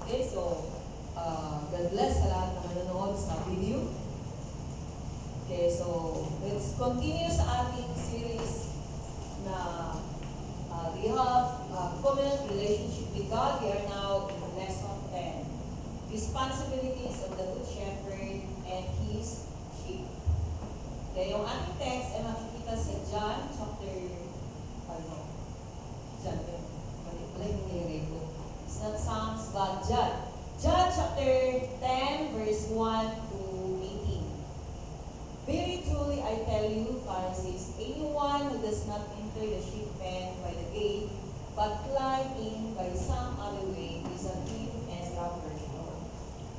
Okay, so, God bless sa lahat na manonood sa video. Okay, so, let's continue sa ating series na we have covenant relationship with God. We are now in lesson 10. Responsibilities of the Good Shepherd and His sheep. Okay, yung ating text ay makikita sa John chapter, John, wala yung nilagay ko. It's not Psalms, but John. John chapter 10, verse 1 to 18. Very truly I tell you, Pharisees, anyone who does not enter the sheep pen by the gate, but climb in by some other way, is a thief and robber.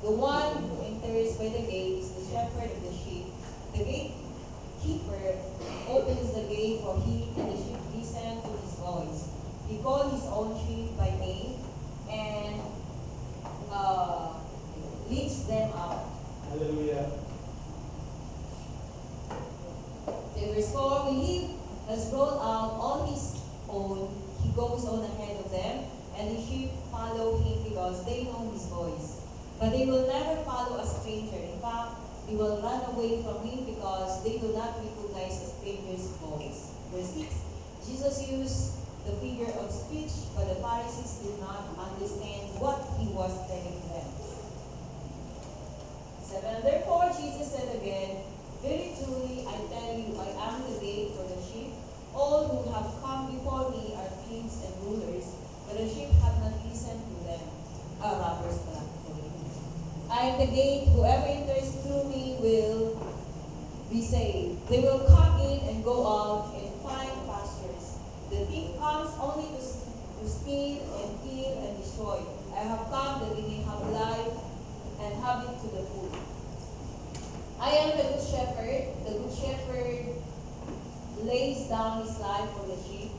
The one who enters by the gate is the shepherd of the sheep. The gatekeeper opens the gate for him, and the sheep listen to his voice. He calls his own sheep by name and leads them out. Hallelujah. In verse 4, when he has brought out all his own, he goes on ahead of them, and the sheep follow him because they know his voice. But they will never follow a stranger. In fact, they will run away from him because they do not recognize a stranger's voice. Verse 6, Jesus used the figure of speech, but the Pharisees did not understand what he was telling them. 7, therefore Jesus said again, very truly I tell you, I am the gate for the sheep. All who have come before me are thieves and rulers, but the sheep have not listened to them. Robbers pala. I am the gate, whoever enters through me will be saved. They will come in and go out and find pastures. The thief comes only to steal and kill and destroy. I have come that they may have life and have it to the full. I am the good shepherd. The good shepherd lays down his life for the sheep.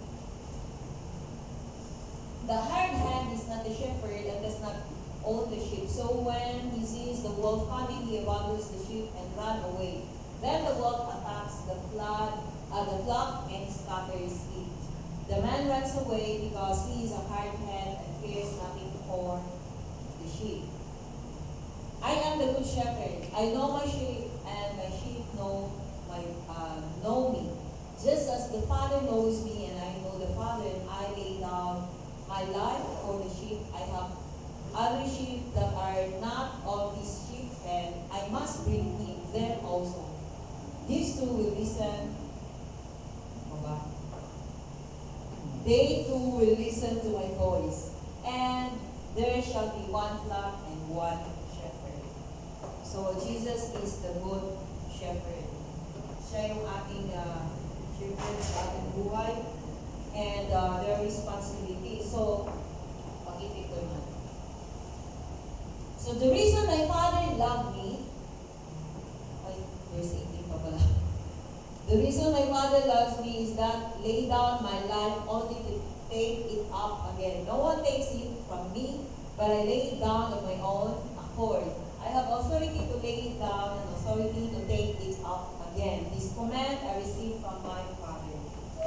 The hired hand is not the shepherd and does not own the sheep. So when he sees the wolf coming, he abandons the sheep and runs away. Then the wolf attacks the flock and scatters it. The man runs away because he is a hired hand and cares nothing for the sheep. I am the good shepherd. I know my sheep, and my sheep know me. Just as the Father knows me, and I know the Father, and I lay down my life for the sheep. I have other sheep that are not of this sheep, and I must bring them also. These two will listen. They too will listen to my voice, and there shall be one flock and one shepherd. So Jesus is the good shepherd. Siya yung ating shepherd sa ating buhay, and their responsibility. So, pag-ipit ko naman. So the reason my Father loved me, verse 18 pa pala. The reason my Father loves me is that lay down my life only to take it up again. No one takes it from me, but I lay it down of my own accord. I have authority to lay it down and authority to take it up again. This command I received from my Father.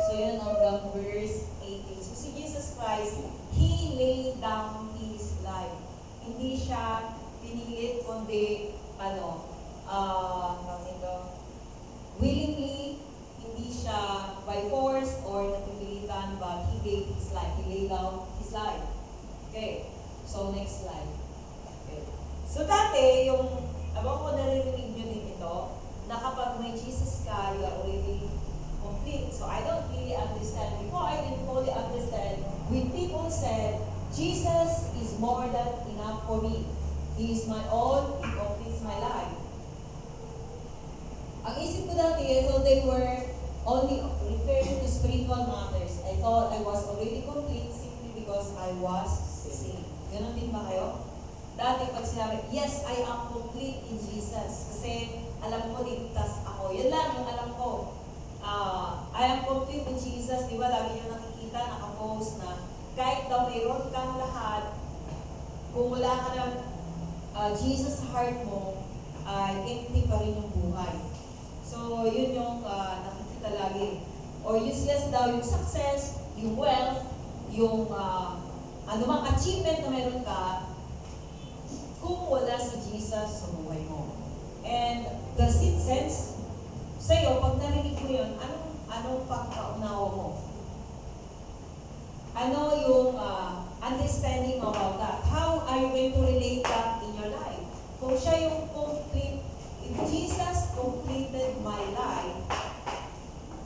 So yun hanggang verse 18. So si Jesus Christ, He laid down His life. Hindi siya pinilit, kundi willingly, hindi siya by force or napipilitan, but He gave His life. He laid down His life. Okay, so next slide. Okay. So dati, abang ko naririnig nyo din ito, na kapag may Jesus ka, you are already complete. So I don't really understand. Before I didn't fully understand, when people said, Jesus is more than enough for me. He is my all, He completes my life. Ang isip ko dati, I thought they were only referring to spiritual matters. I thought I was already complete simply because I was saved. Ganon din ba kayo? Dati pag sinabi, yes, I am complete in Jesus. Kasi alam ko, ligtas ako. Yan lang yung alam ko. I am complete in Jesus. Di ba, lagi nyo nakikita, nakapost na kahit daw mayroon kang lahat, kung wala ka ng Jesus sa heart mo, empty pa rin yung buhay. So, yun yung nakikita lagi. Or useless daw yung success, yung wealth, yung anumang achievement na meron ka, sense? Sa'yo, pag narinig mo yun, anong pagkaunawa mo? Ano yung understanding about that? How are you going to relate that in your life? Kung siya yung complete, if Jesus completed my life,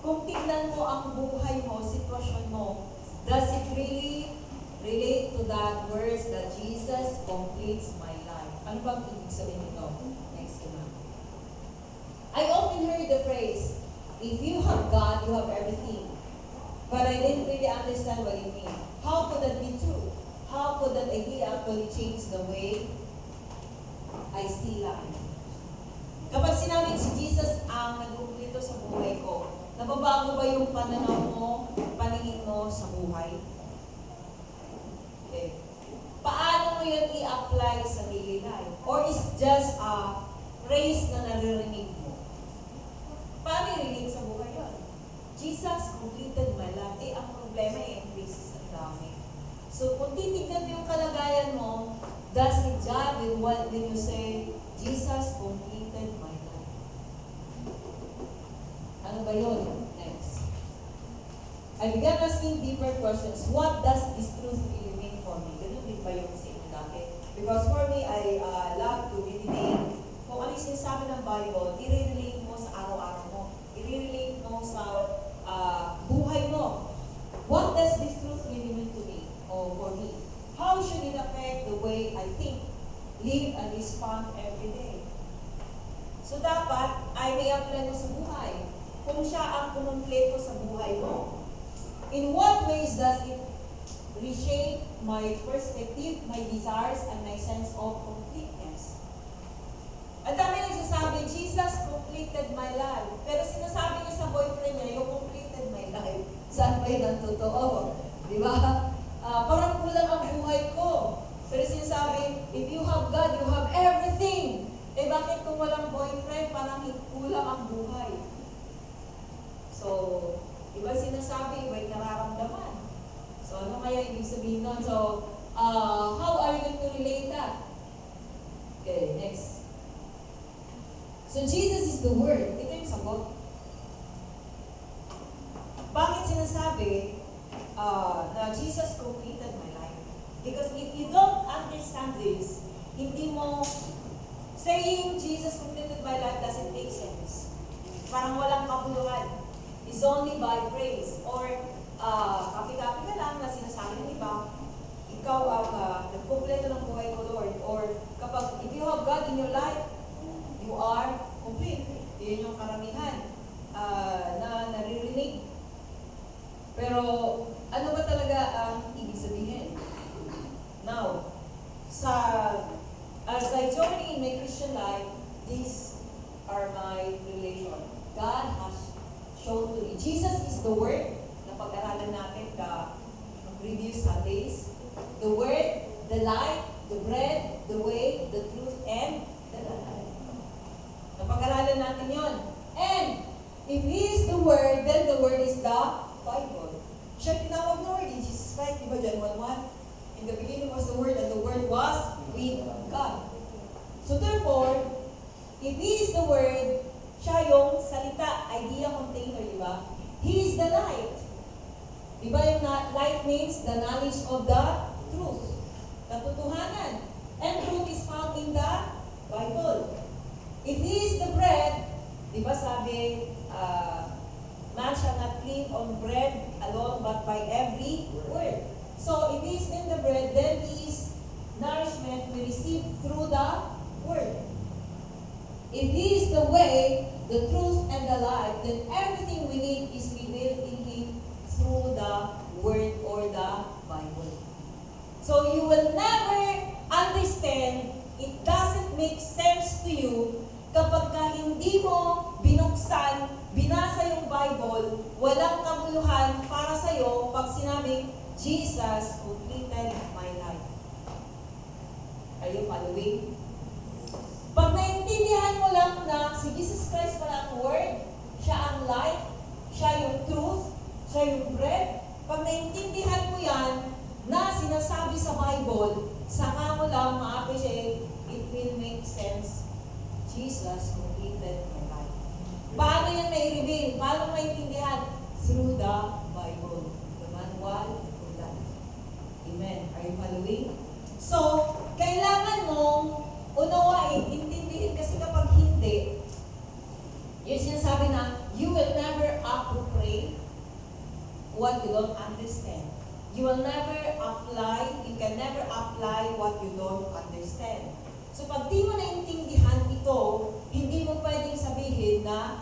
kung tignan mo ang buhay mo, sitwasyon mo, does it really relate to that verse that Jesus completes my life? Ano bang ibig sabihin nito? Next naman. I often heard the phrase, if you have God, you have everything. But I didn't really understand what it means. How could that be true? How could that idea actually change the way I see life? Kapag sinabing si Jesus ang nagkumpleto sa buhay ko, nababago ba yung pananaw mo, paningin mo sa buhay? Okay. Paano mo yun i-apply sa daily life? Or is just a phrase na naririnig mo? Paano i-relate sa buhay yun? Jesus completed my life. Ang problema yung phrases ang dami. So, kung titignan mo yung kalagayan mo, does it jive with what when you say, Jesus completed my life? Ano ba yun? Next. I began asking deeper questions. What does this truth really mean for me? Ganun din ba yung sa inyo dati? Because for me, I love to meditate. Kung ano yung sinasabi ng Bible, i-relate mo sa araw-araw mo. I-relate mo sa buhay mo. What does this truth really mean to me or for me? How should it affect the way I think, live, and respond every day? So dapat ay may apply mo sa buhay. Kung siya ang kumumpleto sa buhay mo, in what ways does it reshape my perspective, my desires, and my sense of completeness? At dami nagsasabi, Jesus completed my life. Pero sinasabi niya sa boyfriend niya, you completed my life. Saan ba yun ang totoo? Di ba? Parang kulang ang buhay ko. Pero sinasabi, if you have God, you have everything. Eh bakit kung walang boyfriend, parang kulang ang buhay? So, iba sinasabi, iba yung nararamdaman. So, ano kaya ibig sabihin nun? So, how are you going to relate that? Okay, next. So, Jesus is the Word. Ito yung sagot. Bakit sinasabi na Jesus completed my life? Because if you don't understand this, hindi mo, saying Jesus completed my life doesn't make sense. Parang walang kabuluhan. It's only by praise. Or, kapi-kapi ka lang na sinasabi ng iba, ikaw ang nagkumpleto ng buhay ko, Lord. Or, kapag, if you have God in your life, you are complete. Yun yung karamihan na naririnig. Pero, ano ba talaga ang ibig sabihin? Now, as I journey in my Christian life, these are my relation. God has shown to me. Jesus is the Word na pag-aralan natin the previous Sundays. The Word, the light, the bread, the way, the truth, and the life. Napag-aralan natin yon. And, if He is the Word, then the Word is the Bible. Siya tinawag na Word, Jesus Christ, diba John 1:1? In the beginning was the Word, and the Word was with God. So therefore, if He is the Word, siya yung salita, idea container, diba? He is the light. Diba yung light means the knowledge of the truth. Katotohanan. And truth is found in the Bible. If He is the bread, di ba sabi, man shall not live on bread alone, but by every word. So, if He is in the bread, then He is nourishment we receive through the word. If He is the way, the truth, and the life, then everything we need is revealed in Him through the word or the Bible. So, you will never understand, it doesn't make sense to you kapag ka hindi mo binuksan, binasa yung Bible, walang kabuluhan para sa'yo pag sinabing, Jesus completed my life. Are you following? Pag naintindihan mo lang na si Jesus Christ pala ang Word, siya ang light, siya yung truth, siya yung bread, pag naintindihan mo yan na sinasabi sa Bible, saka mo lang ma-appreciate, it will make sense. Jesus completed my life. Paano yan may-reveal? Paano maintindihan? Through the Bible, the manual of life. Amen. Are you following? So, kailangan mong unawain, intindihin, kasi kapag hindi, yung sinasabi na, you will never appropriate what you don't understand. You will never apply, you can never apply what you don't understand. So pag di mo naintindihan ito, hindi mo pwedeng sabihin na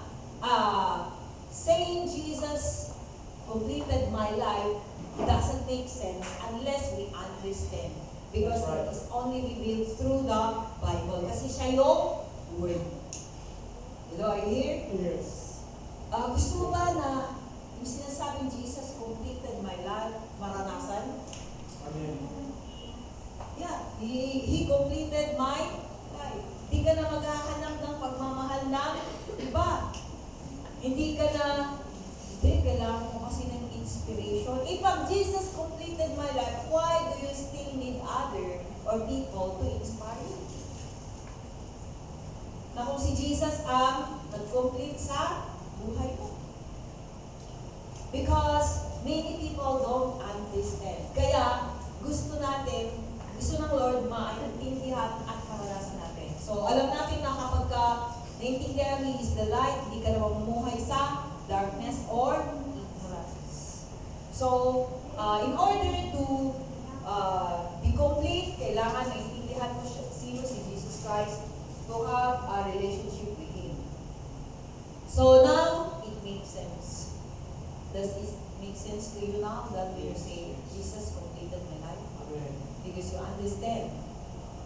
saying Jesus completed my life doesn't make sense unless we understand. Because it is only revealed through the Bible. Kasi siya yung Word. Hello, are you here? Yes. Gusto mo ba na yung sinasabing Jesus completed my life, maranasan? Amen. Yeah, He completed my life. Hindi ka na maghahanap ng pagmamahal ng iba. Hindi kailangan mo kasi ng inspiration. If Jesus completed my life, why do you still need other or people to inspire you? Na kung si Jesus ang nag-complete sa buhay mo. Because many people don't understand. Kaya gusto ng Lord maintindihan at maranasan natin. So alam natin na kapag naintindihan He is the light, hindi ka na mamumuhay sa darkness or ignorance. So, in order to be complete, kailangan maintindihan mo sino si Jesus Christ to have a relationship with Him. So now, it makes sense. Does it make sense to you now that when you say, Jesus completed my life? Amen. Because you understand.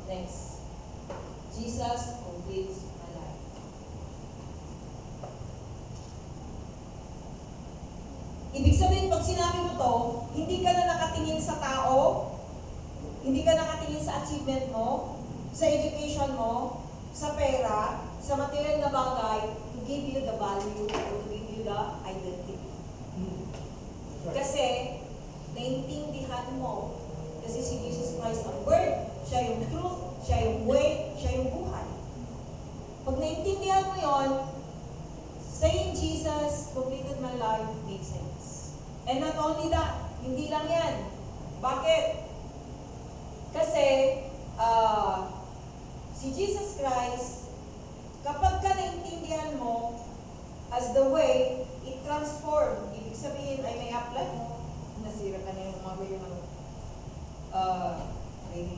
Next. Jesus completes my life. Ibig sabihin, pag sinabi mo to, hindi ka na nakatingin sa tao, hindi ka nakatingin sa achievement mo, sa education mo, sa pera, sa material na bagay, to give you the value or to give you the identity. Kasi, naintindihan mo, kasi si Jesus Christ ang Word, siya yung truth, siya yung way, siya yung buhay. Pag naintindihan mo yon, saying Jesus completed my life makes sense. And not only that, hindi lang yan. Bakit? Kasi, si Jesus Christ, kapag ka naintindihan mo, as the way, it transform. Ibig sabihin ay may apply mo. Nasira ka na yung mga reading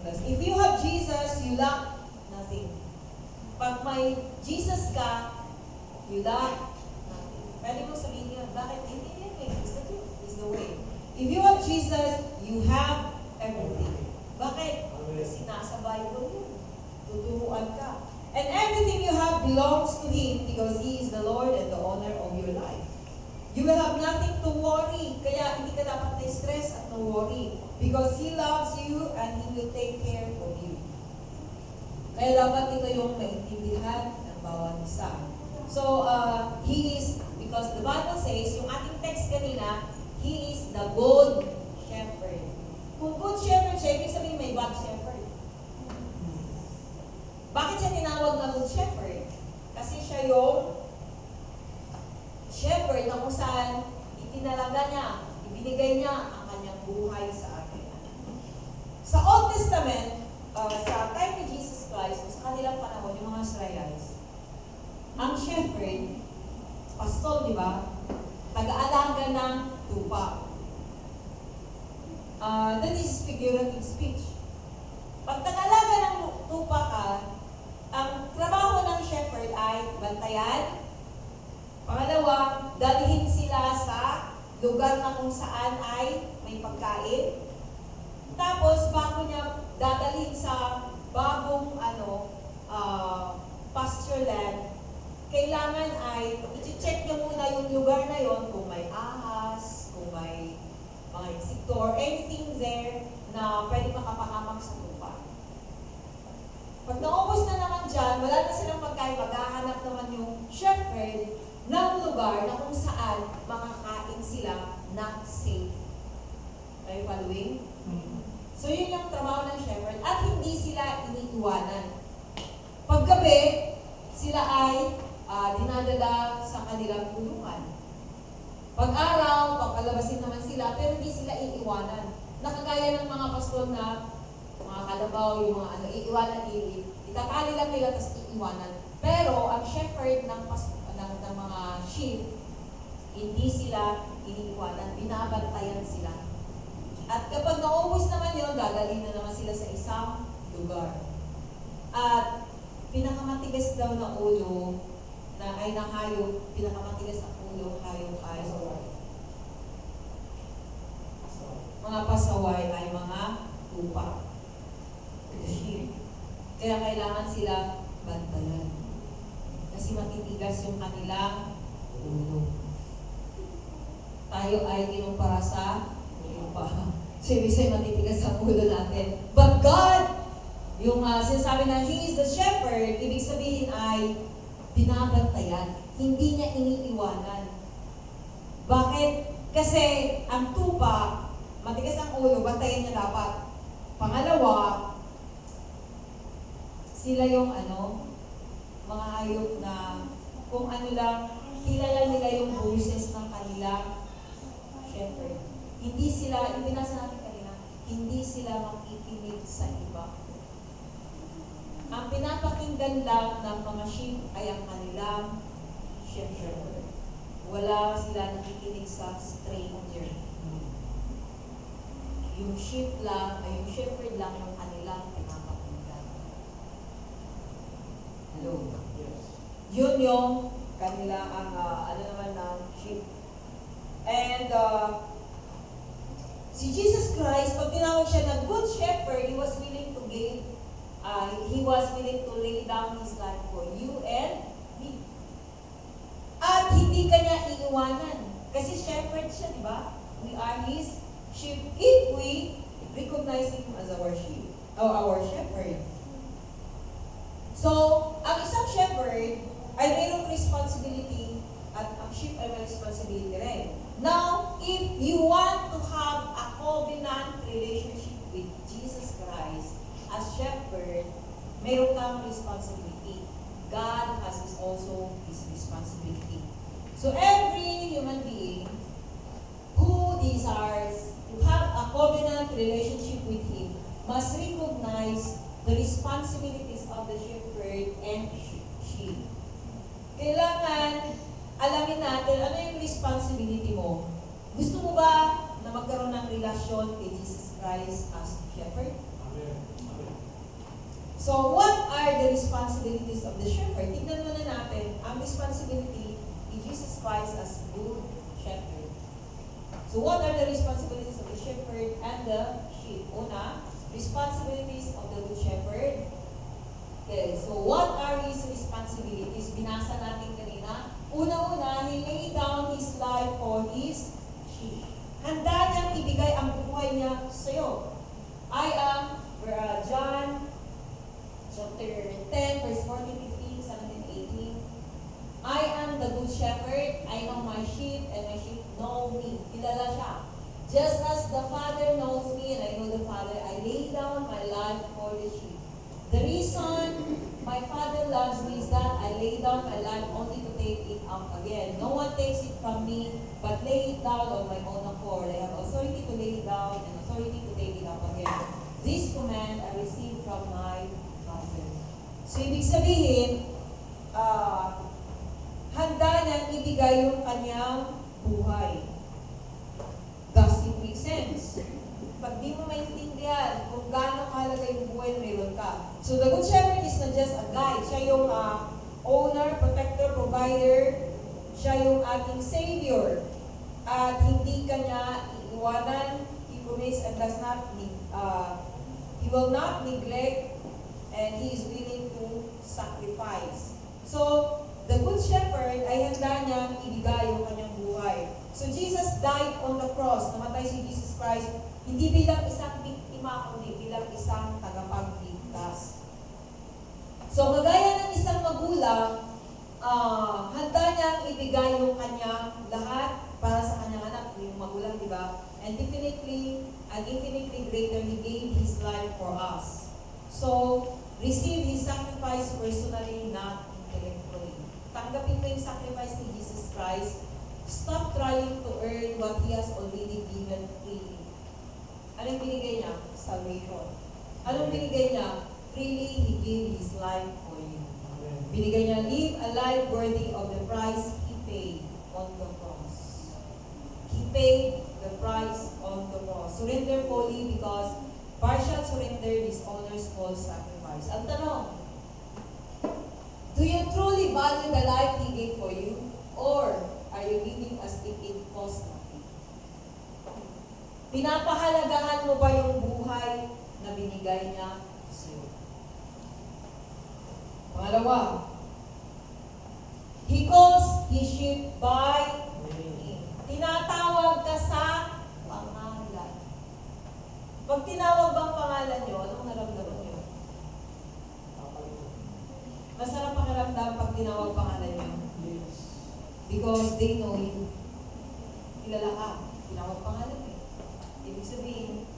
class. If you have Jesus, you lack nothing. Pag may Jesus ka, you lack nothing. Pwede mo sabihin niya, bakit? Hindi yan eh. It's the truth. It's the way. If you have Jesus, you have everything. Bakit? Kasi nasa Bible yun. Tuturuan ka. And everything you have belongs to Him because He is the Lord and the owner of your life. You will have nothing to worry. Kaya hindi ka dapat na-stress at no-worry. Because He loves you and He will take care of you. Kaya dapat ito yung maintindihan ng bawat isa. So, He is, because the Bible says, yung ating text kanina, He is the good shepherd. Kung good shepherd siya, ibig sabihin may bad shepherd. Bakit siya tinawag na good shepherd? Kasi siya yung shepherd na kung saan itinalaga niya, ibinigay niya ang kanyang buhay sa atin. Sa Old Testament, sa time ni Jesus Christ, sa kanilang panahon, yung mga Israelites, ang shepherd, pastol, di ba? Taga-alaga ng tupa. That is figurative speech. Pag taga-alaga ng tupa ka, ang trabaho ng shepherd ay bantayan. Pangalawa, dalhin sila sa lugar na kung saan ay may pagkain. Tapos, bago niya dadalhin sa bagong pasture land, kailangan ay i-check niya muna yung lugar na yon kung may ahas, kung may mga insekto, or anything there na pwede makapahamak sa lupa. Pag naubos na naman dyan, wala na silang pagkain, maghahanap naman yung shepherd ng lugar na kung saan makakain sila na safe. Are you following? So yun yung trabaho ng shepherd at hindi sila iniiwanan. Paggabi, palabasin naman sila, pero hindi sila iiwanan. Nakagaya ng mga pastor na mga kalabaw, yung mga iiwanan, itatali lang nila, tapos iiwanan. Pero ang shepherd ng mga sheep, hindi sila iniiwanan, binabantayan sila. At kapag naubos naman yun, gagaling na naman sila sa isang lugar. At pinakamatigas daw na ulo ay ng hayop, pinakamatigas na ulo, hayop ay mga pasaway ay mga tupa. Kaya kailangan sila bantayan. Kasi matitigas yung kanilang ulo. Tayo ay kinumpara sa lupa. So, ibig sabihin matitigas ang ulo natin. But God, yung sinasabi na He is the shepherd, ibig sabihin ay binabantayan. Hindi niya iniiwanan. Bakit? Kasi ang tupa, matigas ang ulo, bantayan niya dapat. Pangalawa, sila yung mga hayop na kung ano lang, kilala nila yung boses ng kanilang shepherd. Hindi sila, yung binasa natin kanina, hindi sila makikinig sa iba. Ang pinapakinggan lang ng mga sheep ay ang kanilang shepherd. Wala sila nakikinig sa stranger. Yung sheep lang, ay yung shepherd lang yung kanilang pinapakinggan. Hello? Yes. Yun yung kanila ang naman ng sheep. And si Jesus Christ, pag tinawag siya na good shepherd, He was willing to give, He was willing to lay down His life for you and me. At hindi kanya iiwanan. Kasi shepherd siya, di ba? We are His sheep if we recognize Him as our sheep, or our shepherd. So, ang isang shepherd ay mayroong responsibility at ang sheep ay may responsibility rin. Now, if you want to have a covenant relationship with Jesus Christ as shepherd, mayroon kang responsibility. God has also His responsibility. So, every human being who desires to have a covenant relationship with Him must recognize the responsibilities of the shepherd and sheep. Kailangan alamin natin ano yung responsibility mo. Gusto mo ba na magkaroon ng relasyon kay Jesus Christ as shepherd? Amen. So, what are the responsibilities of the shepherd? Tignan muna natin ang responsibility ni Jesus Christ as good shepherd. So, what are the responsibilities of the shepherd and the sheep? Una, responsibilities of the good shepherd. Okay, so what are His responsibilities? Binasa natin kanina. Una-una, He laid down His life for His sheep. Handa niyang ibigay ang buhay niya sa iyo. I am, John chapter 10, verse 14, 15, 17, 18. I am the good shepherd. I know my sheep, and my sheep know me. Kilala siya. Just as the Father knows me, and I know the Father, I lay down my life for the sheep. The reason my Father loves me is that I lay down my life only to take it up again. No one takes it from me, but lay it down on my own accord. I have authority to lay it down and authority to take it up again. This command I received from my Father. So, ibig sabihin, handa niyang ibigay yung kanyang buhay. Does it make sense? Pag di mo maintindihan kung gaano kahalaga yung buhay na mayroon ka. So, the good shepherd is not just a guide. Siya yung owner, protector, provider. Siya yung ating savior. At hindi kanya iiwanan. He commits and does not, He will not neglect, and He is willing to sacrifice. So, the good shepherd ay handa niyang ibigay yung kanyang buhay. So, Jesus died on the cross. Namatay si Jesus Christ, hindi bilang isang biktima, kundi bilang isang tagapagligtas. So, kagaya ng isang magulang, handa niyang ibigay yung kanyang lahat para sa kanyang anak, yung magulang, di ba? And infinitely greater, He gave His life for us. So, receive His sacrifice personally, not intellectually. Tanggapin mo yung sacrifice ni Jesus Christ Stop trying to earn what He has already given freely. Anong binigay niya? Salvation. Anong binigay niya? Freely He gave His life for you. Binigay niya, live a life worthy of the price He paid on the cross. He paid the price on the cross. Surrender fully because partial surrender dishonors full sacrifice. Ang tanong, do you truly value the life He gave for you? Or are you living as if it cost nothing? Pinapahalagahan mo ba yung buhay na binigay niya sa iyo? Pangalawa, He calls His sheep by name. Tinatawag ka sa pangalan. Pag tinawag bang pangalan niyo, anong naramdaman niyo? Masarap pakiramdam pag tinawag pangalan niyo. Because they know you. Kilala ka. Tinawag pangalan eh. Ibig sabihin,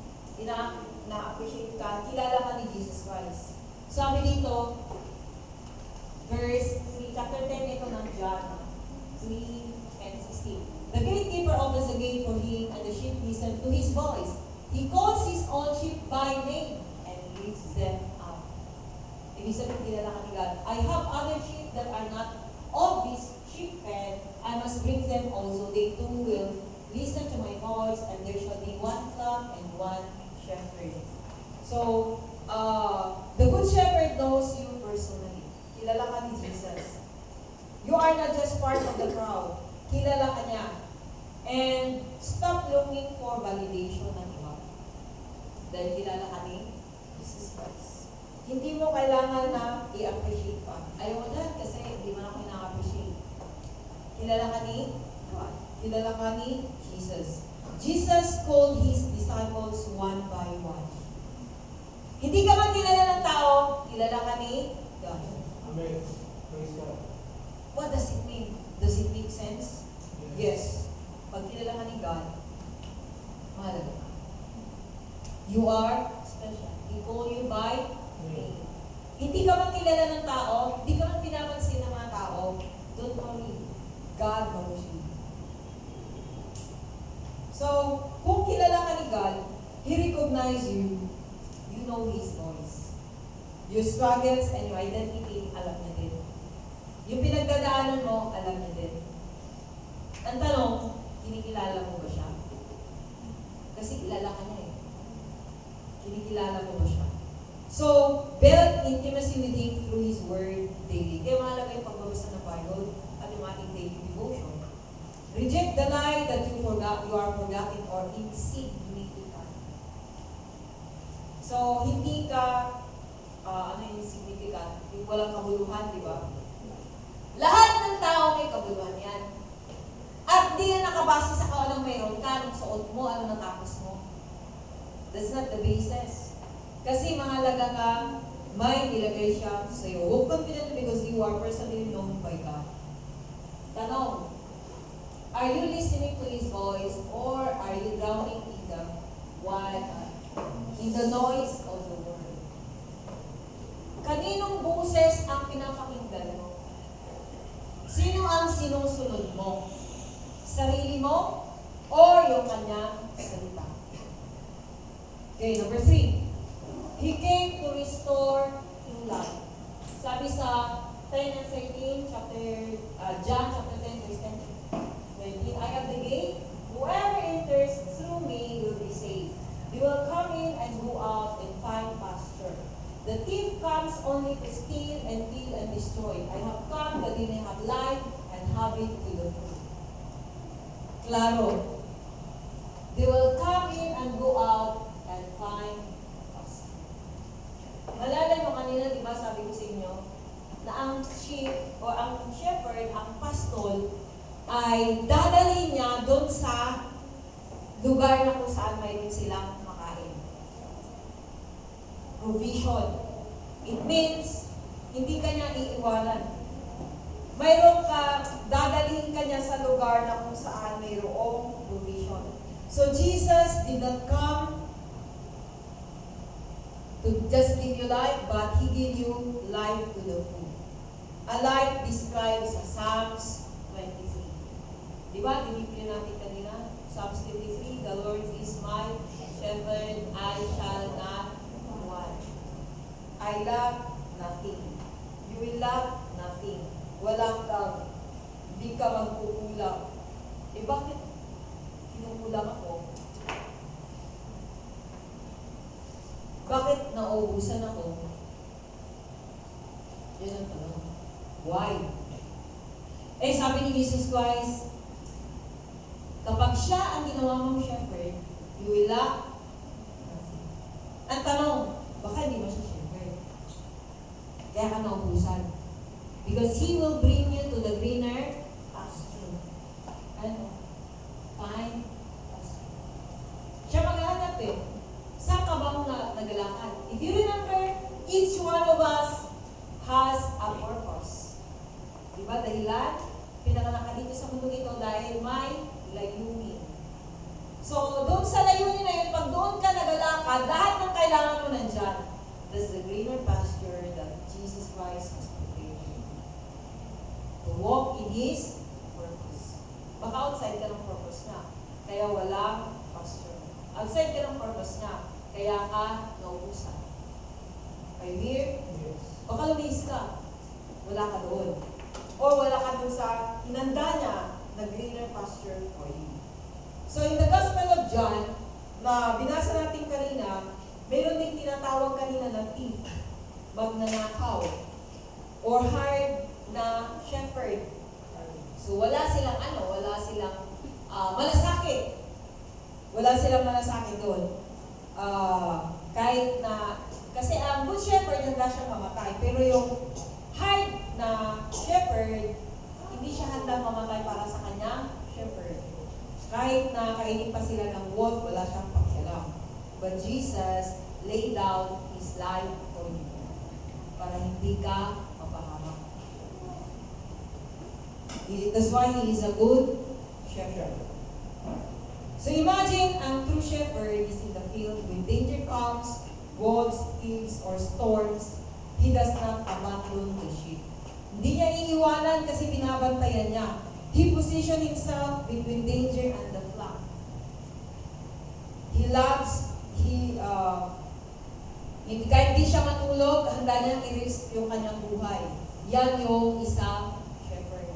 na-appreciate ka. Kilala ka ni Jesus Christ. Sabi dito, verse 3, chapter 10 ito ng John 3 and 16. The gatekeeper opens the gate for him and the sheep listen to his voice. He calls his own sheep by name and leads them out. Ibig sabihin, kilala ka ni God. I have other sheep that are not of this sheep pen. I must bring them also. They too will listen to my voice, and there shall be one flock and one shepherd. So, the good shepherd knows you personally. Kilala ka ni Jesus. You are not just part of the crowd. Kilala ka niya. And stop looking for validation ng iba. Dahil kilala ka ni Jesus Christ. Hindi mo kailangan na i-appreciate pa. Ayaw mo dyan kasi hindi mo na ako ina-appreciate. Kilala ka ni God. Kilala ka ni Jesus. Jesus called His disciples one by one. Hindi ka man kilala ng tao, kilala ka ni God. Amen. Praise God. What does it mean? Does it make sense? Yes. Pag kilala ka ni God, mahalaga ka. You are special. He call you by name. Hindi ka man kilala ng tao, hindi ka man pinapansin ng mga tao, don't worry. God knows you. So, kung kilala ka ni God, He recognizes you. You know His voice. Your struggles and your identity, alam niya din. Yung pinagdadaanan mo, alam niya din. Ang tanong, kinikilala mo ba siya? Kasi kilala ka niya eh. Kinikilala mo ba siya? So, build intimacy with Him through His Word daily. Kaya mahalaga yung pagbabasa ng Bible at yung ating daily devotion. Reject the lie that you are forgotten or insignificant. So, hindi ka, insignificant, yung walang kabuluhan, di ba? Lahat ng tao may kabuluhan yan. At di yan nakabase sa kung anong mayroon ka, anong suot mo, anong natapos mo. That's not the basis. Kasi mahalaga ka, may nilagay siya sa iyo. Walk confidently because you are personally known by God. Tanong, are you listening to His voice or are you drowning in the noise of the world? Kaninong boses ang pinapakinggan mo? Sino ang sinusunod mo? Sarili mo or yung kanyang salita? Okay, number 3. He came to restore true life. Sabi sa 10 and 13, John chapter 10, verse 10 20, I am the gate. Whoever enters through me will be saved. They will come in and go out and find pasture. The thief comes only to steal and kill and destroy. I have come that they may have life and have it to the full. Claro. They will come in and go out and find pasture. Malala nyo kanina, di ba, sabi ko sa inyo, na ang sheep o ang shepherd, ang pastol, ay dadalhin niya doon sa lugar na kung saan mayroon silang makain. Provision. It means, hindi ka niya iiwanan. Mayroon ka, dadalhin ka niya sa lugar na kung saan mayroong provision. So Jesus did not come to just give you life, but He gave you life to the full. A life described sa Psalms 23. Di Diba? Dinipili natin kanina. Psalms 23, the Lord is my shepherd, I shall not want. I lack nothing. You will lack nothing. Wala kang, hindi ka magkukulang. Eh bakit kinukulang ako? Bakit nauubusan ako? Yan ang tanong. Why? Eh sabi ni Jesus Christ, kapag siya ang ginawa mong shepherd, you will lack nothing. Ang tanong, baka hindi mo siya shepherd. Kaya ka naubusan. Because He will bring you to the greener pasture. Ano? Fine pasture. Siya maghahanap eh. Saan ka bang nagalakad? If you remember, each one of us has a purpose. Diba? Dahilan, pinanganak ka dito sa mundo ito dahil may layunin. So, doon sa layunin na yun, pag doon ka nagalakad, lahat ng kailangan mo nandyan. That's the greener pasture that Jesus Christ has prepared you. To walk in His purpose. Baka outside ka ng purpose na, kaya walang pasture. Outside ka ng purpose na, kaya ka naubusan. Are you here? Yes. Baka lumis ka, wala ka doon. Or wala ka doon sa hinanda niya na greener pasture for you. So in the Gospel of John, na binasa natin kanina, mayroon ding tinatawag kanina na thief, magnanakaw, or hired na shepherd. So wala silang malasakit. Wala silang malasakit doon. Kahit na, kasi ang good shepherd, handa siyang mamatay. Pero yung hired na shepherd, hindi siya handang mamatay para sa kanyang shepherd. Kahit na kainin pa sila ng wolf, wala siyang pakialam. But Jesus laid down His life for you para hindi ka mapahamak. That's why He is a good shepherd. So imagine, ang true shepherd is in the field when danger comes, wolves, thieves, or storms, He does not abandon the sheep. Hindi niya iiwanan kasi binabantayan niya. He positioned Himself between danger and the flock. He loves, kahit di siya matulog, handa niyang i-risk yung kanyang buhay. Yan yung isang shepherd.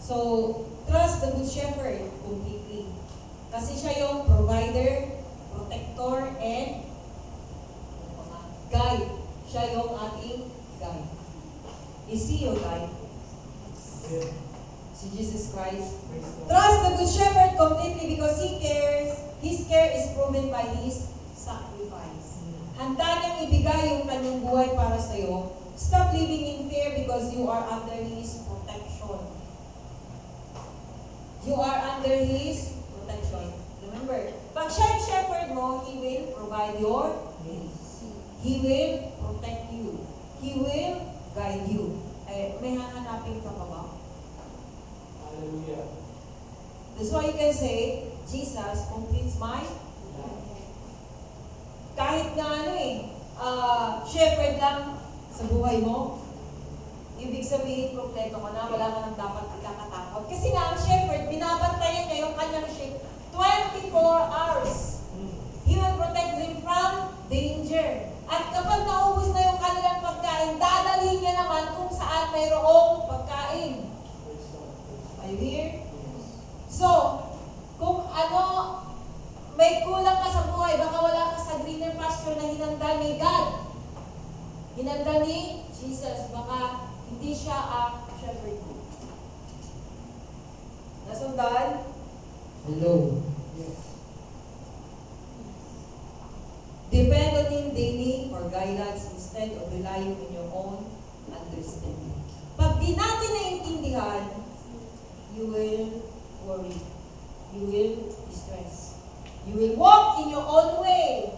So, trust the good shepherd completely. Kasi siya yung provider, protector, and guide. Siya yung ating guide. Is He your guide? Yeah. Si Jesus Christ. Praise God. Trust the good shepherd completely because He cares. His care is proven by His sacrifice. Handa niyang ibigay yung kanyang buhay para sa iyo. Stop living in fear because you are under His protection. You are under His protection. Remember, pag siya yung shepherd mo, He will provide your needs. He will protect you. He will guide you. May hahanapin ka pa ba? Hallelujah. That's why you can say, Jesus completes my life. Kahit nga shepherd lang sa buhay mo, ibig sabihin, kompleto ka na, wala ka nang dapat ikakatakot. Kasi nga, ang shepherd, binabantayan niya yung kanyang sheep 24 hours. He will protect them from danger. At kapag naubos na yung kanilang pagkain, dadalhin niya naman kung saan mayroong pagkain. Praise God. Are you here? Yes. So, kung may kulang ka sa buhay, baka wala ka sa greener pasture na hinanda ni God. Hinanda ni Jesus, baka hindi siya ang shepherd mo. Nasundan? Hello. Yes. Depend on Him daily for guidance instead of relying on your own understanding. Pag di natin naiintindihan, you will worry. You will be stressed. You will walk in your own way.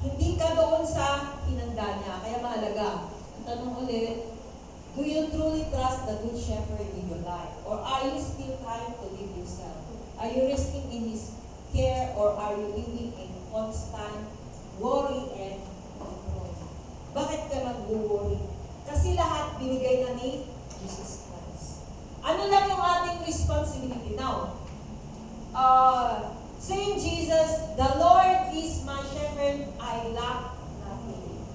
Hindi ka doon sa hinanda niya. Kaya mahalaga. Ang tanong ulit, do you truly trust the good shepherd in your life? Or are you still trying to live yourself? Are you resting in His care or are you living in constant worry and control? Bakit ka nag-worry? Kasi lahat binigay na ni Jesus Christ. Ano lang yung ating responsibility. Now, saying Jesus, the Lord is my shepherd, I lack nothing.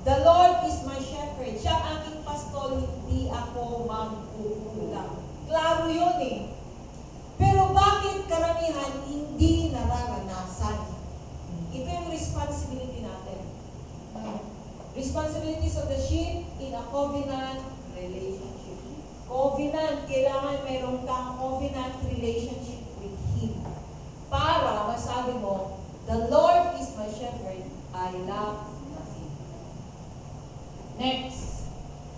The Lord is my shepherd. Siya ang aking pastol, hindi ako magkukulang. Klaro yun eh. Pero bakit karamihan hindi nararanasan? Ito yung responsibility natin. Responsibilities of the sheep in a covenant relationship. Covenant, kailangan mayroon kang covenant relationship with Him. Para masabi mo, the Lord is my shepherd, I lack nothing. Next,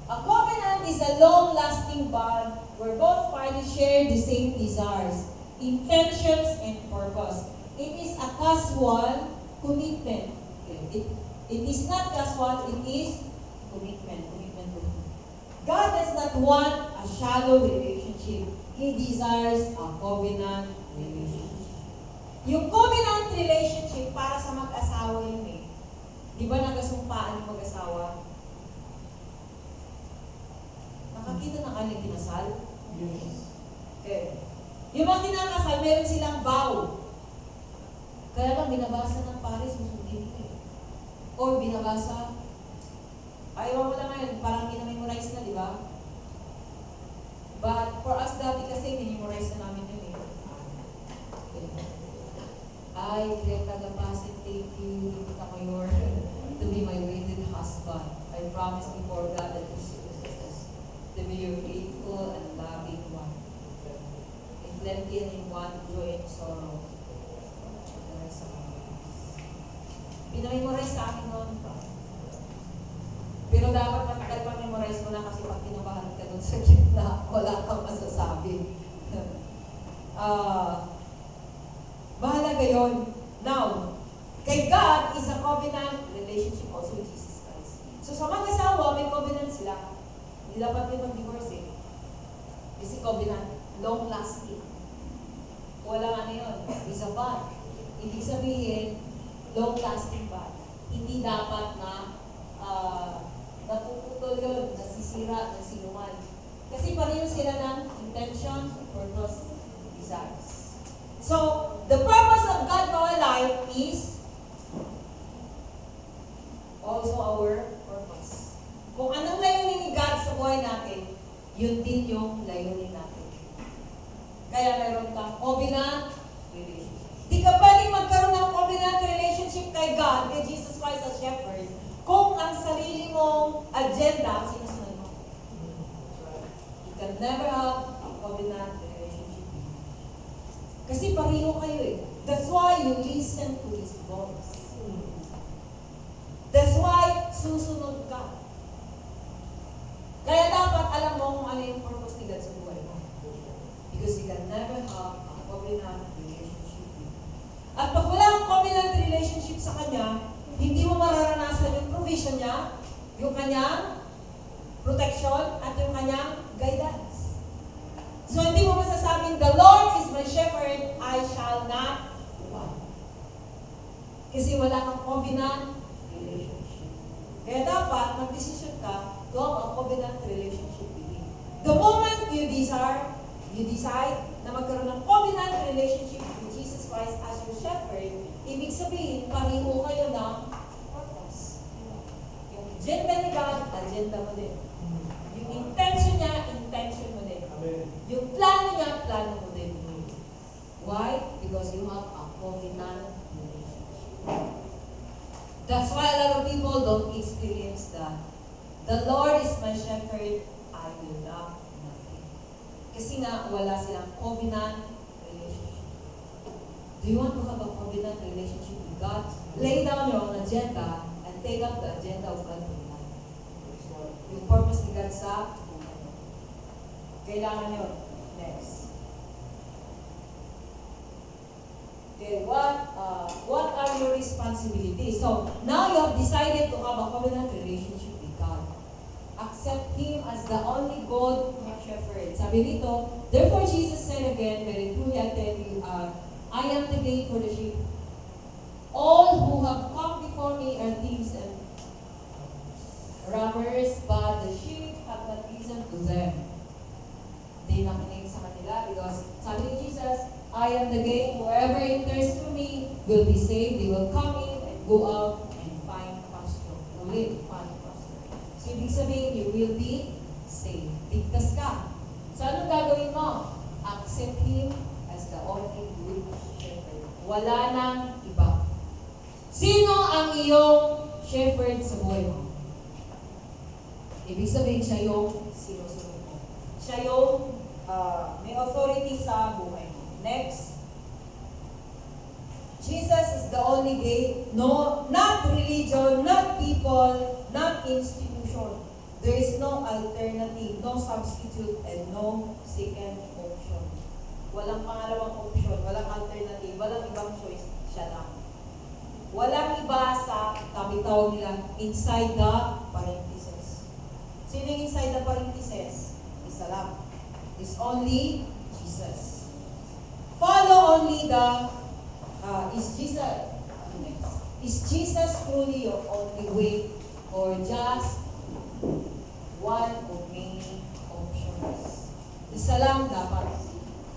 a covenant is a long-lasting bond where both parties share the same desires, intentions, and purpose. It is a casual commitment. It is not casual, it is commitment. Commitment to Him. God does not want a shallow relationship. He desires a covenant relationship. Yung covenant relationship para sa mag-asawa yun eh. Di ba nagasumpaan yung mag-asawa? Nakakita na kanyang kinasal? Yes. Okay. Yung mga kinakasal, meron silang vow. Kaya lang binabasa ng pares, susundin nila eh. Or binabasa, ayaw mo lang ngayon, parang ginamemorize na, di ba? But for us dati kasi, minimorize na namin yun eh. Okay. I, Greta Gapasit, take you, Greta Mayor, to be my wedded husband. I promise before God that His possesses to be your faithful and loving one. In plenty and in one, joy and sorrow. Pinamemorize sa akin noon pa. Pero dapat matagal pa memorize mo na kasi pag kinabahan ka doon sa gitna, wala kang masasabi. Mahalaga yun. Now, kay God is a covenant relationship also with Jesus Christ. So sa mag-asawa, may covenant sila. Hindi dapat din mag-divorce eh. Kasi covenant, long-lasting. Walang ano yun, is a bond. Ibig sabihin, long-lasting bond. Hindi dapat na napuputol yun, nasisira, nasinuman. Kasi pareho sila ng intention, purpose, desires. So, the purpose of God for our life is also our purpose. Kung anong layunin ni God sa buhay natin, yun din yung layunin natin. Kaya mayroon kang covenant relationship. Di ka pwedeng magkaroon ng covenant relationship kay God, kay Jesus Christ as shepherd, kung ang sarili mong agenda, sinusunod mo. You can never have a covenant relationship. Kasi pareho kayo eh. That's why you listen to His voice. That's why susunod ka. Kaya dapat alam mo kung ano yung purpose ni God sa buhay mo. Because you can never have a covenant relationship with Him. At pag wala kang covenant relationship sa Kanya, hindi mo mararanasan yung provision niya, yung kanyang protection, at yung kanyang guidance. So, hindi mo masasabing, the Lord is my shepherd, I shall not want. Kasi wala kang covenant relationship. Kaya dapat, mag-decision ka to have a covenant relationship with Him. The moment you decide na magkaroon ng covenant relationship with Jesus Christ as your shepherd, ibig sabihin, pareho kayo ng purpose. Yung agenda ni God, agenda mo din. Yung intention niya, intention mo din. Amen. Yung plano niya, plano mo din. Why? Because you have a covenant relationship. That's why a lot of people don't experience that. The Lord is my shepherd, I will lack nothing. Kasi nga, wala silang covenant relationship. Do you want to have a covenant relationship with God? Lay down your own agenda and take up the agenda of God for your life. Yung purpose ni God sa buhay mo. Kailangan yun. Next. Okay, what are your responsibilities? So, now you have decided to have a covenant relationship with God. Accept Him as the only God shepherd. Sabi dito, therefore Jesus said again, very truly I tell you, I am the gate for the sheep. All who have come before me are thieves and robbers, but the sheep have not listened to them. They hindi nakinig sa kanila because sabi ni Jesus, I am the gate. Whoever enters through me will be saved. They will come in and go out and find pasture. Ulit, find pasture. So, ibig sabihin, you will be saved. Ligtas ka. So, anong gagawin mo? Accept Him as the only good shepherd. Wala nang iba. Sino ang iyong shepherd sa buhay mo? Ibig sabihin, siya yung sinusunod mo. Siya yung may authority sa buhay mo. Next. Jesus is the only gate. No, not religion, not people, not institution. There is no alternative, no substitute, and no second option. Walang pangalawang option, walang alternative, walang ibang choice. Siya lang. Walang iba sa kabitaw nila inside the parenthesis. Sino yung inside the parenthesis? Isa lang. It's only Jesus. Follow only the, is Jesus truly your only way or just one of many options? Isa lang dapat.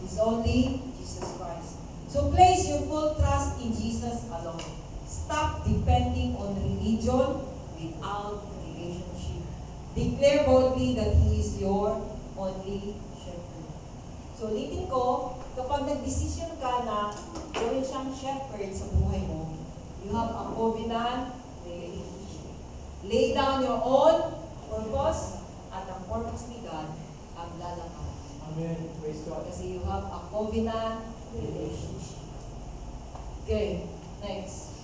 It's only Jesus Christ. So place your full trust in Jesus alone. Stop depending on religion without relationship. Declare boldly that He is your only shepherd. So ulitin ko, kapag nag-decision ka na gawin siyang shepherd sa buhay mo, you have a covenant relationship. Lay down your own purpose at ang purpose ni God ang lalakad. Amen. Praise God. Kasi you have a covenant relationship. Okay, next.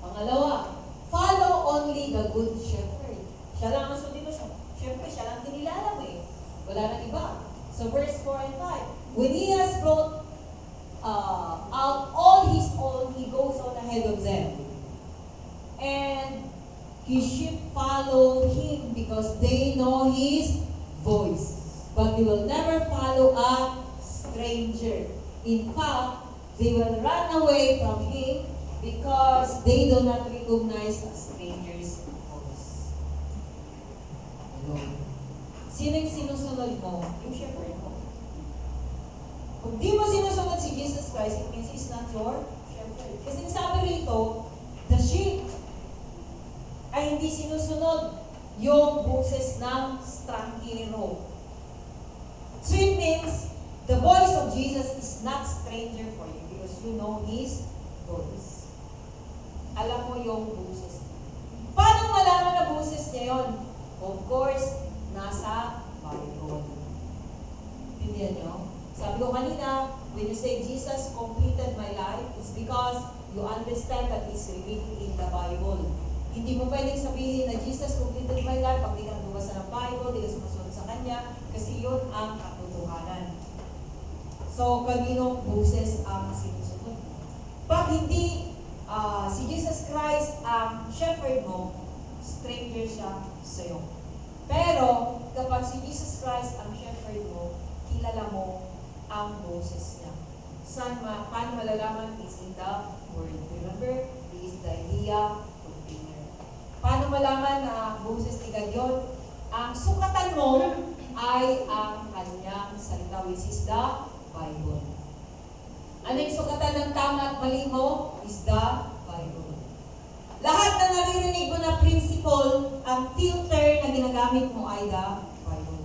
Pangalawa, follow only the good shepherd. Siya lang ang sundin mo siya. Siyempre, siya lang kinilala mo eh. Wala nang iba. So verse 4 and 5. When He has brought out all His own, He goes on ahead of them. And His sheep follow Him because they know His voice. But they will never follow a stranger. In fact, they will run away from Him because they do not recognize a stranger's voice. Sino yung sinusunod mo? Yung shepherd mo. Kung di mo sinusunod si Jesus Christ, it means He's not your shepherd. Kasi sabi rito, the sheep ay hindi sinusunod yung boses ng stranggero. So it means, the voice of Jesus is not stranger for you because you know His voice. Alam mo yung boses. Paano malaman na boses niya yun? Of course, nasa Bible. Pindihan niyo? Sabi ko kanina, when you say Jesus completed my life, it's because you understand that it's written in the Bible. Hindi mo pwedeng sabihin na Jesus completed my life pag di ka nagbabasa ng Bible, di ka sumusunod sa Kanya, kasi yun ang katotohanan. So, kaninong boses ang sinusunod? Pag hindi si Jesus Christ ang shepherd mo, stranger siya sa'yo. Pero, kapag si Jesus Christ ang shepherd mo, kilala mo ang boses niya. Paano malalaman? It's in the Word. Remember, He is the idea container. Paano malaman na boses ni God yun? Ang sukatan mo ay ang kanyang salita, which is the Bible. Ano yung sukatan ng tama at mali mo? Is the Bible. Lahat na naririnig mo na principle, ang filter na ginagamit mo ay the Bible.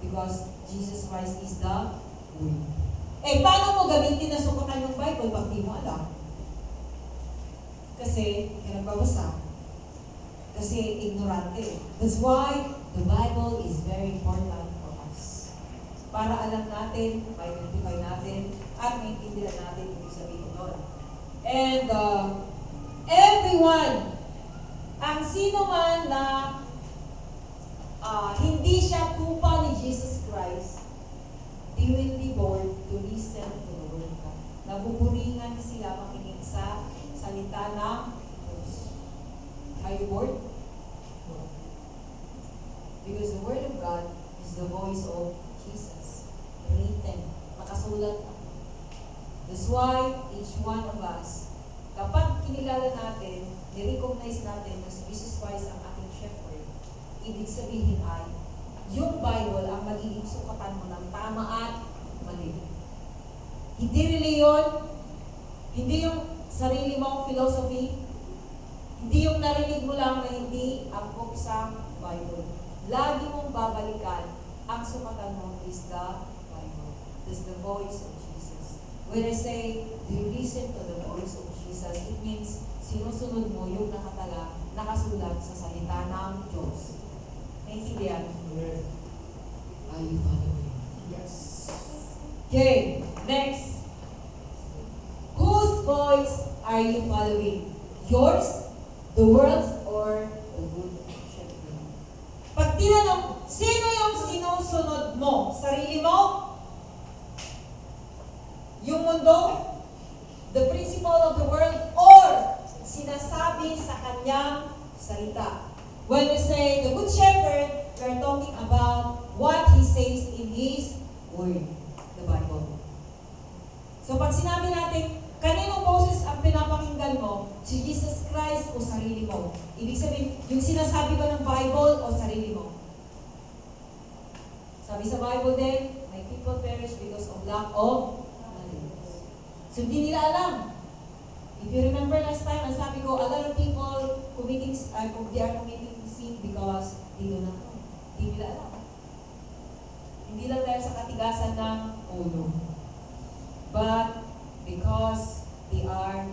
Because Jesus Christ is the Word. Paano mo gamitin na sukatan yung Bible pag di mo alam? Kasi, hindi ka nagbabasa. Kasi, ignorante. That's why the Bible is very important for us. Para alam natin, identify natin, at maintindihan natin yung sabihin doon. And, everyone, ang sino man na hindi siya tupa ni Jesus Christ, they will be bored to listen to the Word of God. Nabuburingan sila makinig sa salita ng Diyos. Are you bored? No. Because the Word of God is the voice of Jesus. Written. Nakasulat. That's why each one of us, kapag kinilala natin, ni-recognize natin na si Jesus Christ ang ating shepherd, ibig sabihin ay yung Bible ang magiging sukatan mo ng tama at mali. Hindi reliyon, hindi yung sarili mong philosophy, hindi yung narinig mo lang na hindi angkop sa Bible. Lagi mong babalikan, ang sukatan mo is the Bible. Is the voice of Jesus. When I say, do you listen to the voice of Jesus, it means sinusunod mo yung nakasulat sa salita ng Diyos. Naintindihan? Amen. Are you following? Yes. Okay, next. Whose voice are you following? Yours, the world's, or the good shepherd? Pag tinanong, sino yung sinusunod mo? Sarili mo? Yung mundo? The principle of the world? Or sinasabi sa kanyang salita? When we say the good shepherd, we're talking about what he says in his word, the Bible. So pag sinabi natin, kaninong boses ang pinapakinggan mo? Si Jesus Christ o sarili mo? Ibig sabihin, yung sinasabi ba ng Bible o sarili mo? Sabi sa Bible din, my people perish because of lack of knowledge. So hindi nila alam. If you remember last time, ang sabi ko, a lot of people they are committing sin because they do not know. Hindi nila alam. Hindi lang dahil sa katigasan ng ulo. But because they are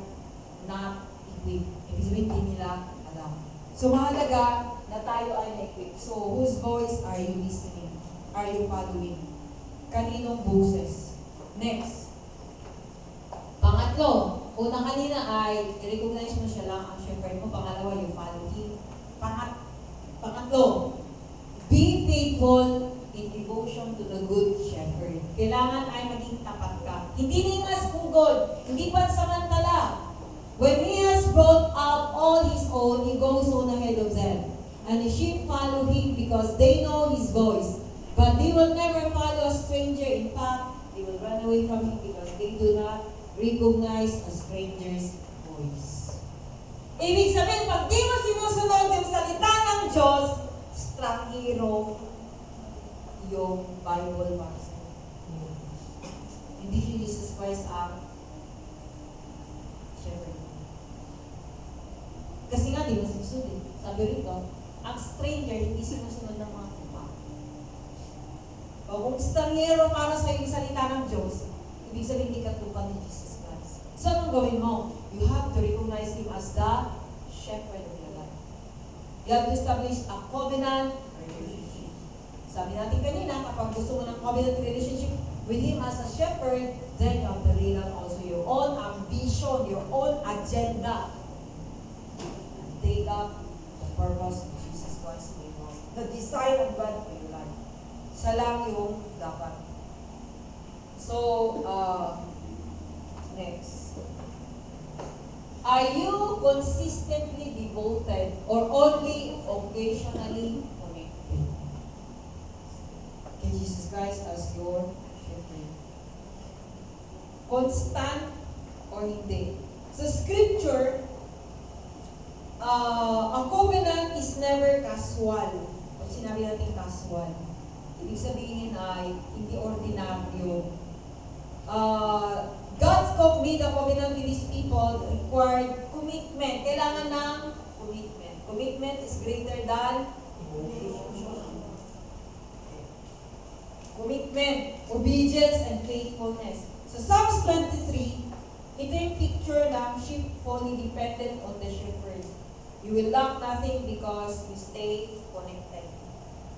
not equipped. Ibig sabihin, hindi nila alam. So mahalaga na tayo ay na-equip. So whose voice are you listening? Are you following? Kaninong boses? Next. Pangatlo, unang kanina ay i-recognize mo siya lang ang shepherd mo. Pangalawa, you follow him. Pangatlo, be faithful in devotion to the good shepherd. Kailangan ay maging tapat ka. Hindi ningas punggol, hindi pansamantala. When he has brought up all his own, he goes on ahead of them. And the sheep follow him because they know his voice. But they will never follow a stranger. In fact, they will run away from him because they do not recognize a stranger's voice. Ibig sabihin, pag di mo sinusunod yung salita ng Diyos, stranghero yung Bible verse. Hindi si Jesus Christ ang shepherd. Kasi nga, di mo sinusunod. Sabi rito, ang stranger, hindi sinusunod ng mga tupa. O kung stranghero para sa yung salita ng Diyos, ibig sabihin, hindi ka tupa ni Jesus Christ. So, anong gawin mo? You have to recognize Him as the shepherd of your life. You have to establish a covenant relationship. Sabi natin kanina, kapag gusto mo ng covenant relationship with Him as a shepherd, then you have to lay down also your own ambition, your own agenda. And take up the purpose of Jesus Christ for you. The design of God for your life. Siya lang yung dapat. So, next. Are you consistently devoted or only occasionally connected to Jesus Christ as your shepherd? Constant or hindi? Sa scripture, a covenant is never casual. Pag sinabi natin casual, ibig sabihin ay hindi ordinaryo. God's made a covenant with His people required commitment. Kailangan ng commitment. Commitment is greater than commitment, obedience, and faithfulness. So Psalms 23, ito yung picture ng sheep fully dependent on the shepherd. You will lack nothing because you stay connected.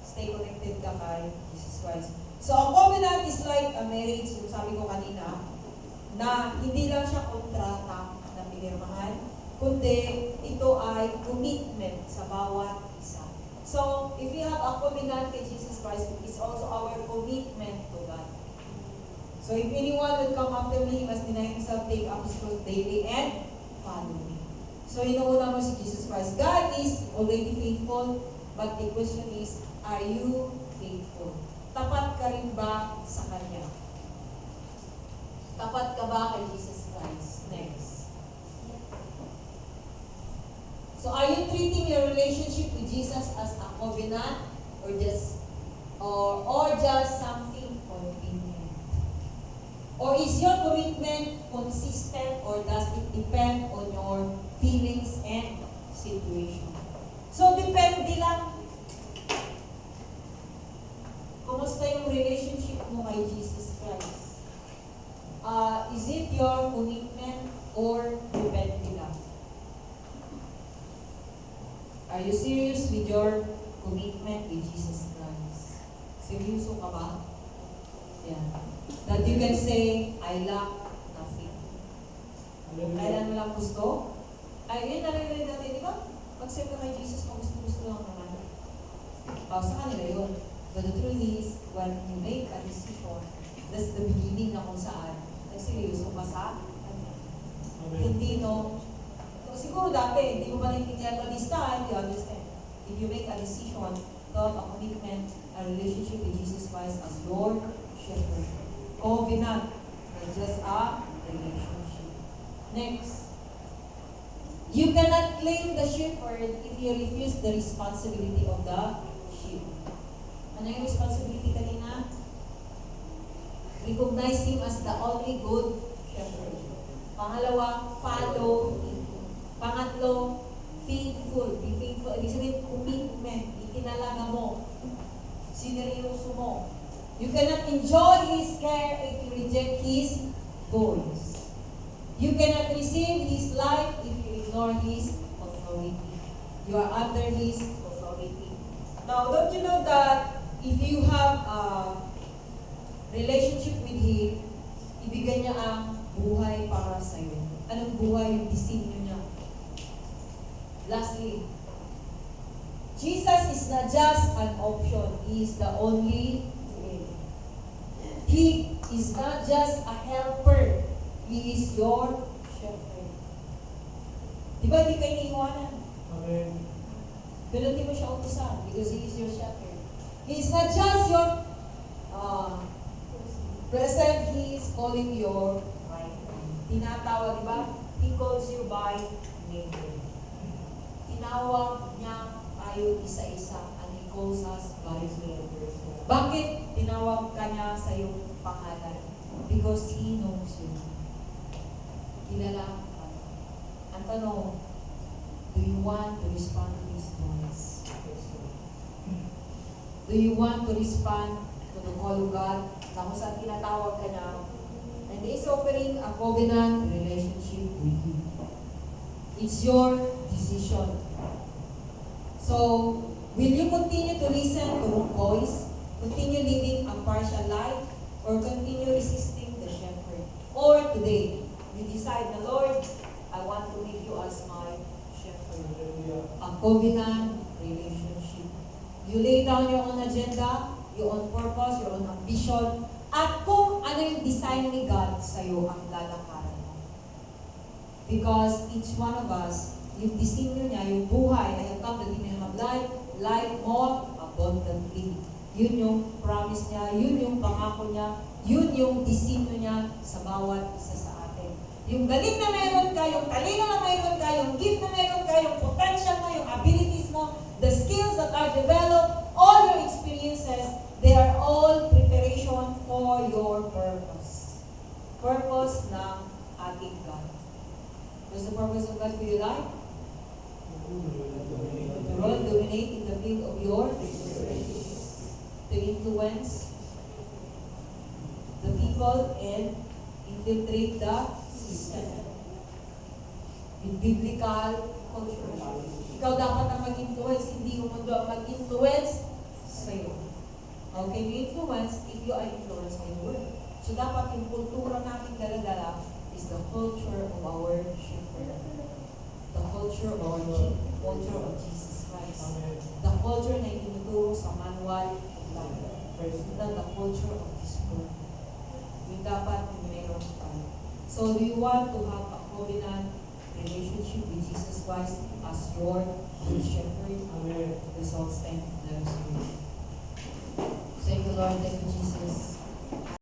Stay connected ka kay Jesus Christ. So a covenant is like a marriage, yung sabi ko kanina, na hindi lang siya kontrata na pinirmahan, kundi ito ay commitment sa bawat isa. So, if we have a covenant with Jesus Christ, it's also our commitment to God. So, if anyone will come after me, he must deny himself, take up his cross daily, and follow me. So, inuuna mo si Jesus Christ. God is already faithful, but the question is, are you faithful? Tapat ka rin ba sa Kanya? Tapat ka ba kay Jesus Christ? Next. So, are you treating your relationship with Jesus as a covenant or just or just something convenient? Or is your commitment consistent or does it depend on your feelings and situation? So, depende lang. Kumusta yung relationship mo kay Jesus Christ? Is it your commitment or depende lang? Are you serious with your commitment with Jesus Christ? Seryoso ka ba? Yeah. That you can say, I lack nothing. Kailan mo lang gusto? Ay, yun narinig natin, di ba? Pag-save ka kay Jesus, kung gusto lang naman. Sa kanila yun. But the truth is, when you make a decision, that's the beginning na kung saan, ay seryoso ka sa Kanya. Hindi, no? Siguro dati, hindi mo ba naintindihan, but this time, you understand. If you make a decision, to have a commitment, a relationship with Jesus Christ as your shepherd. Covenant, not just a relationship. Next. You cannot claim the shepherd if you refuse the responsibility of the sheep. Ano yung responsibility kanina? Recognize Him as the only good shepherd. Pangalawa, follow Him. Pangatlo, faithful. Be faithful. Ibig sabihin, commitment. Itinalaga mo. Sineryoso mo. You cannot enjoy His care if you reject His voice. You cannot receive His life if you ignore His authority. You are under His authority. Now, don't you know that if you have a relationship with Him, ibigay niya ang buhay para sa iyo. Anong buhay? Yung disenyo niya. Lastly, Jesus is not just an option. He is the only way. He is not just a helper. He is your shepherd. Di ba hindi ka iniiwanan? Amen. Pero hindi mo siya utusan because He is your shepherd. He is not just your present. He is calling your right name. Tinatawag, di ba? He calls you by name. Tinawag niya tayo isa-isa and He calls us by name. Bakit tinawag ka niya sa iyong pangalan? Because He knows you. Kilala ka. Ang tanong, do you want to respond to His voice? Do you want to respond to the call of God na kung saan tinatawag ka niya? And He is offering a covenant relationship with you. It's your decision. So, will you continue to listen to His voice? Continue living a partial life? Or continue resisting the shepherd? Or today, you decide, the Lord, I want to make you as my shepherd. A covenant relationship. You lay down your own agenda, your own purpose, your own ambition, at kung ano yung design ni God sa'yo ang lalakaran mo. Because each one of us, yung disenyo niya, yung buhay, I have come that you may have life, life more abundantly. Yun yung promise niya, yun yung pangako niya, yun yung disenyo niya sa bawat isa sa atin. Yung galing na meron ka, yung talino na meron ka, yung gift na meron ka, yung potential mo, yung abilities mo, the skills that are developed, all your experiences, they are all preparation for your purpose. Purpose ng ating God. What's the purpose of God for your life? To rule, dominate in the field of your experience. To influence the people and infiltrate the system. With biblical culture. Ikaw dapat ang mag-influence, hindi yung mundo ang mag-influence sa'yo. How can you influence if you are influenced by the word? So dapat yung kultura natin dala-dala is the culture of our shepherd. The culture of our King. The culture of Jesus Christ. Amen. The culture na itinuturo sa manual of life. Not the culture of this world. Yung dapat meron tayo. So do you want to have a covenant relationship with Jesus Christ as your good shepherd? Amen. Results stand. Let us pray. Thank you, Lord. Thank you, Jesus.